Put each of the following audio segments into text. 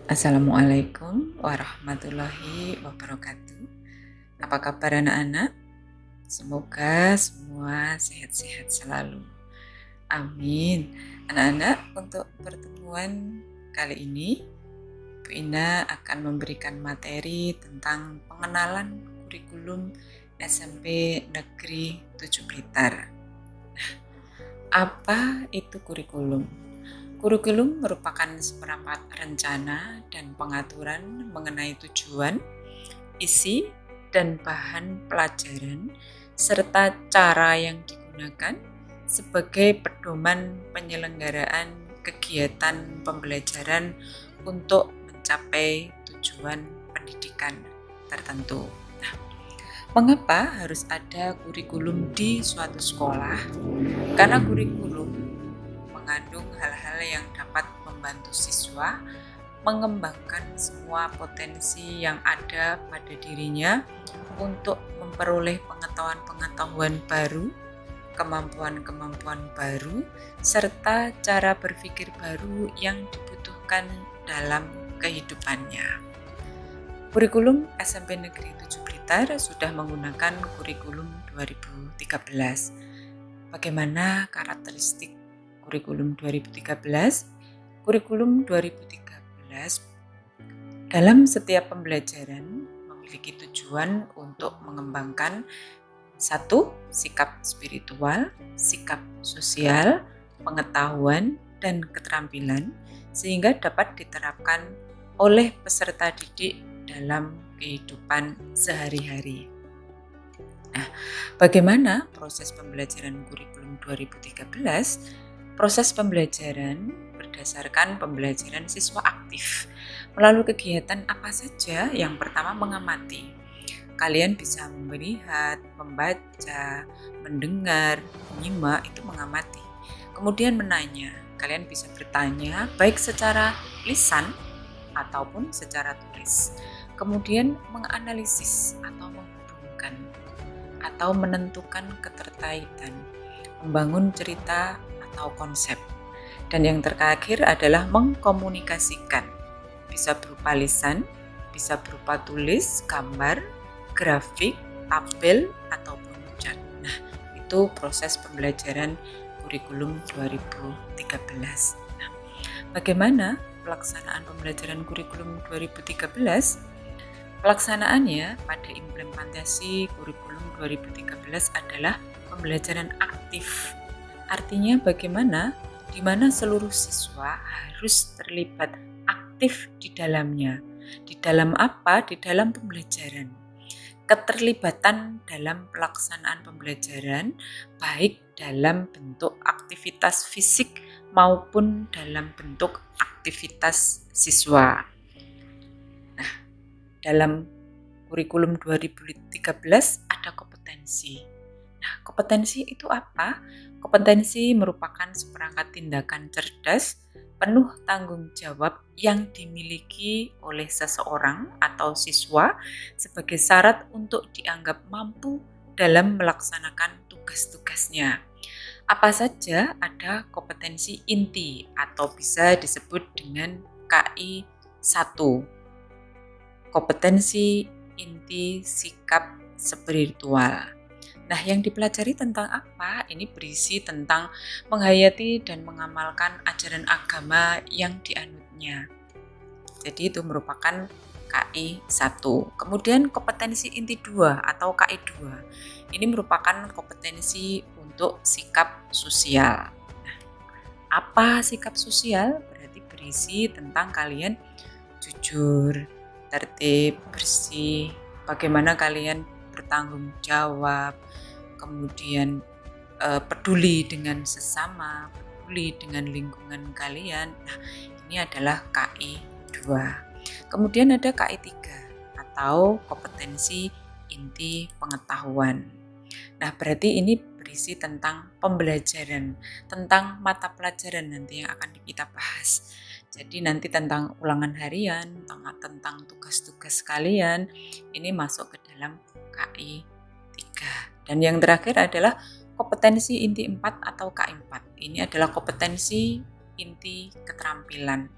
Assalamualaikum warahmatullahi wabarakatuh. Apa kabar anak-anak? Semoga semua sehat-sehat selalu. Amin. Anak-anak, untuk pertemuan kali ini, Bu Ina akan memberikan materi tentang pengenalan kurikulum SMP Negeri 7 Blitar. Apa itu kurikulum? Kurikulum merupakan seperangkat rencana dan pengaturan mengenai tujuan, isi, dan bahan pelajaran, serta cara yang digunakan sebagai pedoman penyelenggaraan kegiatan pembelajaran untuk mencapai tujuan pendidikan tertentu. Nah, mengapa harus ada kurikulum di suatu sekolah? Karena kurikulum mengandung hal-hal yang dapat membantu siswa mengembangkan semua potensi yang ada pada dirinya untuk memperoleh pengetahuan-pengetahuan baru, kemampuan-kemampuan baru, serta cara berpikir baru yang dibutuhkan dalam kehidupannya. Kurikulum SMP Negeri 7 Blitar sudah menggunakan kurikulum 2013. Bagaimana karakteristik kurikulum 2013? Kurikulum 2013 dalam setiap pembelajaran memiliki tujuan untuk mengembangkan satu, sikap spiritual, sikap sosial, pengetahuan, dan keterampilan sehingga dapat diterapkan oleh peserta didik dalam kehidupan sehari-hari. Nah, bagaimana proses pembelajaran kurikulum 2013? Proses pembelajaran berdasarkan pembelajaran siswa aktif. Melalui kegiatan apa saja? Yang pertama, mengamati. Kalian bisa melihat, membaca, mendengar, menyimak, itu mengamati. Kemudian menanya. Kalian bisa bertanya baik secara lisan ataupun secara tulis. Kemudian menganalisis atau menghubungkan atau menentukan keterkaitan, membangun cerita atau konsep. Dan yang terakhir adalah mengkomunikasikan. Bisa berupa lisan, bisa berupa tulis, gambar, grafik, tabel, ataupun cat. Nah, itu proses pembelajaran kurikulum 2013. Nah, bagaimana pelaksanaan pembelajaran kurikulum 2013? Pelaksanaannya pada implementasi kurikulum 2013 adalah pembelajaran aktif. Artinya bagaimana? Di mana seluruh siswa harus terlibat aktif di dalamnya. Di dalam apa? Di dalam pembelajaran. Keterlibatan dalam pelaksanaan pembelajaran baik dalam bentuk aktivitas fisik maupun dalam bentuk aktivitas siswa. Nah, dalam kurikulum 2013 ada kompetensi. Nah, kompetensi itu apa? Kompetensi merupakan seperangkat tindakan cerdas, penuh tanggung jawab yang dimiliki oleh seseorang atau siswa sebagai syarat untuk dianggap mampu dalam melaksanakan tugas-tugasnya. Apa saja? Ada kompetensi inti atau bisa disebut dengan KI 1. Kompetensi inti sikap spiritual. Nah, yang dipelajari tentang apa? Ini berisi tentang menghayati dan mengamalkan ajaran agama yang dianutnya. Jadi itu merupakan KI 1. Kemudian kompetensi inti 2 atau KI 2. Ini merupakan kompetensi untuk sikap sosial. Nah, apa sikap sosial? Berarti berisi tentang kalian jujur, tertib, bersih, bagaimana kalian bertanggung jawab, kemudian peduli dengan sesama, peduli dengan lingkungan kalian. Nah, ini adalah KI 2. Kemudian ada KI 3 atau kompetensi inti pengetahuan. Nah, berarti ini berisi tentang pembelajaran, tentang mata pelajaran nanti yang akan kita bahas. Jadi nanti tentang ulangan harian, tentang tugas-tugas kalian, ini masuk ke dalam KI 3. Dan yang terakhir adalah kompetensi inti 4 atau KI 4. Ini adalah kompetensi inti keterampilan.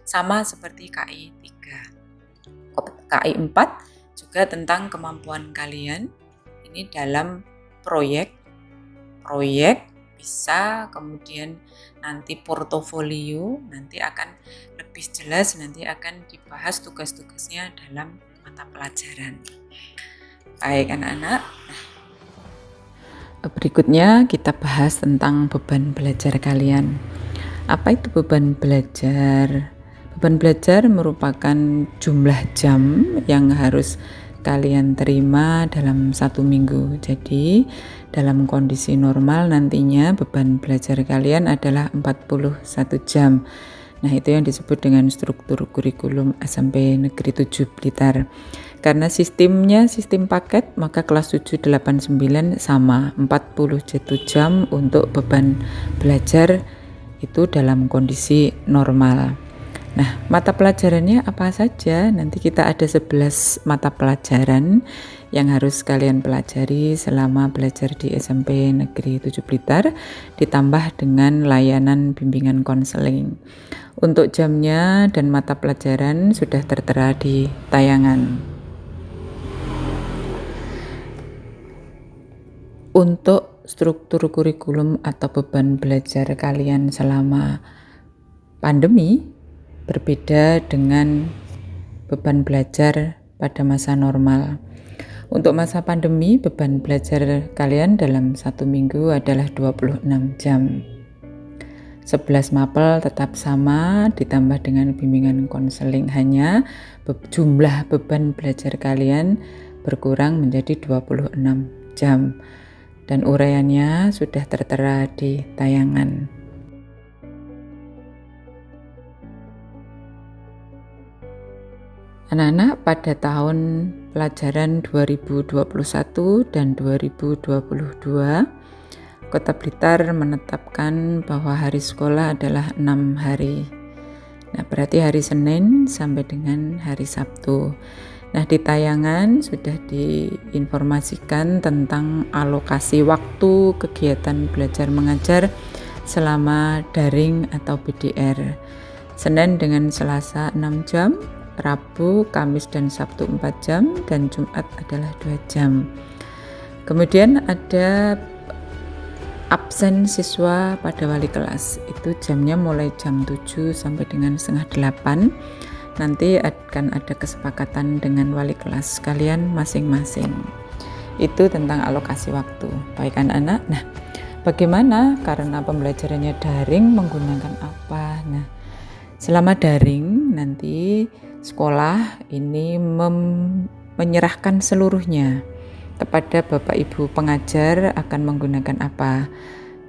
sama seperti KI 3. KI 4 juga tentang kemampuan kalian ini dalam proyek bisa, kemudian nanti portofolio, nanti akan lebih jelas, nanti akan dibahas tugas-tugasnya dalam mata pelajaran. Baik anak-anak, berikutnya kita bahas tentang beban belajar kalian. Apa itu beban belajar? Beban belajar merupakan jumlah jam yang harus kalian terima dalam 1 minggu. Jadi dalam kondisi normal nantinya beban belajar kalian adalah 41 jam. Nah, itu yang disebut dengan struktur kurikulum SMP Negeri 7 Blitar. Karena sistemnya sistem paket, maka kelas 7, 8, 9 sama 41 jam untuk beban belajar itu dalam kondisi normal. Nah, mata pelajarannya apa saja? Nanti kita ada 11 mata pelajaran yang harus kalian pelajari selama belajar di SMP Negeri 7 Blitar, ditambah dengan layanan bimbingan konseling. Untuk jamnya dan mata pelajaran sudah tertera di tayangan. Untuk struktur kurikulum atau beban belajar kalian selama pandemi berbeda dengan beban belajar pada masa normal. Untuk masa pandemi, beban belajar kalian dalam 1 minggu adalah 26 jam. 11 mapel tetap sama, ditambah dengan bimbingan konseling, hanya jumlah beban belajar kalian berkurang menjadi 26 jam. Dan uraiannya sudah tertera di tayangan. Anak-anak, pada tahun pelajaran 2021 dan 2022, Kota Blitar menetapkan bahwa hari sekolah adalah 6 hari. Nah, berarti hari Senin sampai dengan hari Sabtu. Nah, di tayangan sudah diinformasikan tentang alokasi waktu kegiatan belajar mengajar selama daring atau BDR. Senin dengan Selasa 6 jam, Rabu, Kamis, dan Sabtu 4 jam, dan Jumat adalah 2 jam. Kemudian ada absen siswa pada wali kelas, itu jamnya mulai jam 7 sampai dengan setengah 8. Nanti akan ada kesepakatan dengan wali kelas kalian masing-masing. Itu tentang alokasi waktu. Baik anak-anak, nah bagaimana karena pembelajarannya daring menggunakan apa? Nah, selama daring nanti sekolah ini menyerahkan seluruhnya kepada Bapak Ibu pengajar akan menggunakan apa?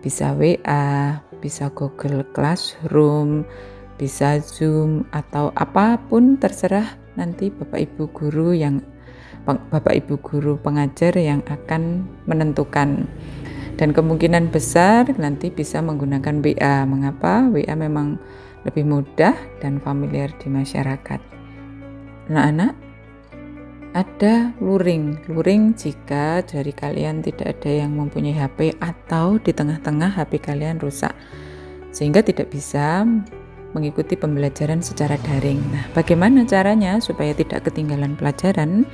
Bisa WA, bisa Google Classroom, bisa Zoom, atau apapun terserah nanti Bapak Ibu guru pengajar yang akan menentukan. Dan kemungkinan besar nanti bisa menggunakan WA. Mengapa? WA memang lebih mudah dan familiar di masyarakat. Anak-anak, ada luring jika dari kalian tidak ada yang mempunyai HP atau di tengah-tengah HP kalian rusak sehingga tidak bisa mengikuti pembelajaran secara daring. Nah, bagaimana caranya supaya tidak ketinggalan pelajaran?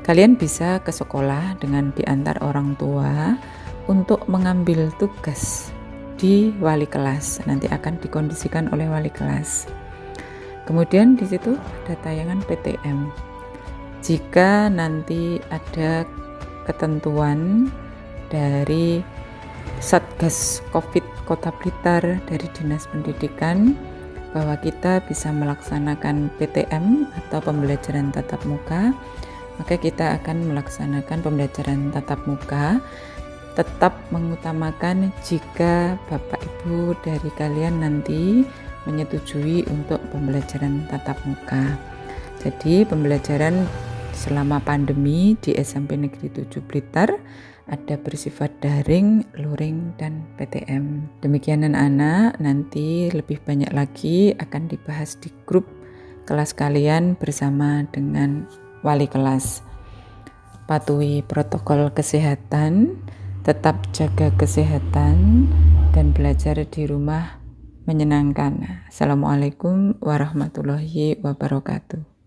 Kalian bisa ke sekolah dengan diantar orang tua untuk mengambil tugas di wali kelas. Nanti akan dikondisikan oleh wali kelas. Kemudian di situ ada tayangan PTM. Jika nanti ada ketentuan dari Satgas Covid Kota Blitar dari Dinas Pendidikan bahwa kita bisa melaksanakan PTM atau pembelajaran tatap muka, maka kita akan melaksanakan pembelajaran tatap muka, tetap mengutamakan jika Bapak Ibu dari kalian nanti menyetujui untuk pembelajaran tatap muka. Jadi pembelajaran selama pandemi di SMP Negeri 7 Blitar ada bersifat daring, luring, dan PTM. Demikian anak-anak, nanti lebih banyak lagi akan dibahas di grup kelas kalian bersama dengan wali kelas. Patuhi protokol kesehatan, tetap jaga kesehatan, dan belajar di rumah menyenangkan. Assalamualaikum warahmatullahi wabarakatuh.